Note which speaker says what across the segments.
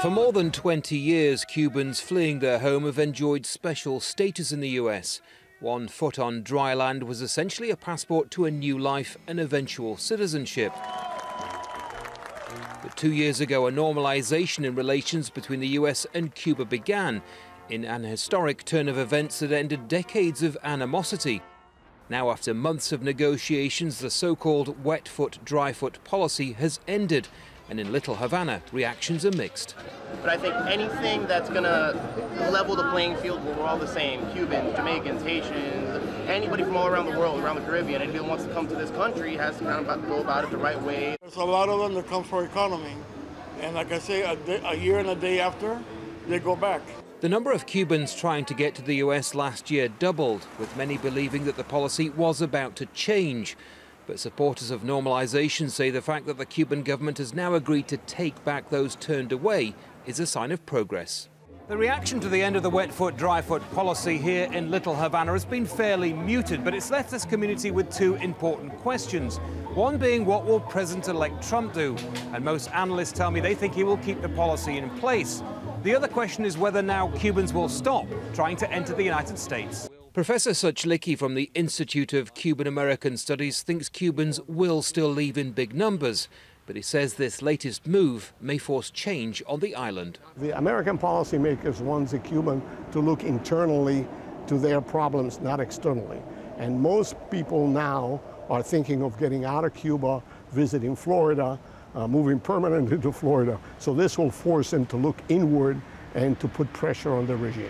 Speaker 1: For more than 20 years, Cubans fleeing their home have enjoyed special status in the US. 1 foot on dry land was essentially a passport to a new life and eventual citizenship. But 2 years ago, a normalisation in relations between the US and Cuba began, in an historic turn of events that ended decades of animosity. Now, after months of negotiations, the so-called wet foot, dry foot policy has ended. And in Little Havana, reactions are mixed.
Speaker 2: But I think anything that's going to level the playing field where we're all the same, Cubans, Jamaicans, Haitians, anybody from all around the world, around the Caribbean, anybody that wants to come to this country has to kind of go about it the right way.
Speaker 3: There's a lot of them that come for economy. And like I say, a year and a day after, they go back.
Speaker 1: The number of Cubans trying to get to the US last year doubled, with many believing that the policy was about to change. But supporters of normalisation say the fact that the Cuban government has now agreed to take back those turned away is a sign of progress. The reaction to the end of the wet foot, dry foot policy here in Little Havana has been fairly muted, but it's left this community with two important questions. One being, what will President-elect Trump do? And most analysts tell me they think he will keep the policy in place. The other question is whether now Cubans will stop trying to enter the United States. Professor Suchlicki from the Institute of Cuban-American Studies thinks Cubans will still leave in big numbers, but he says this latest move may force change on the island.
Speaker 4: The American policymakers want the Cuban to look internally to their problems, not externally. And most people now are thinking of getting out of Cuba, visiting Florida, moving permanently to Florida. So this will force them to look inward and to put pressure on the regime.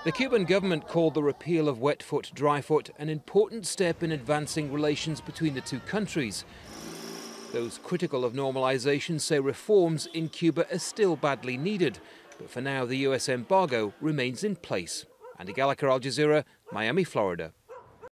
Speaker 1: The Cuban government called the repeal of wet foot, dry foot an important step in advancing relations between the two countries. Those critical of normalisation say reforms in Cuba are still badly needed, but for now the US embargo remains in place. Andy Gallacher, Al Jazeera, Miami, Florida.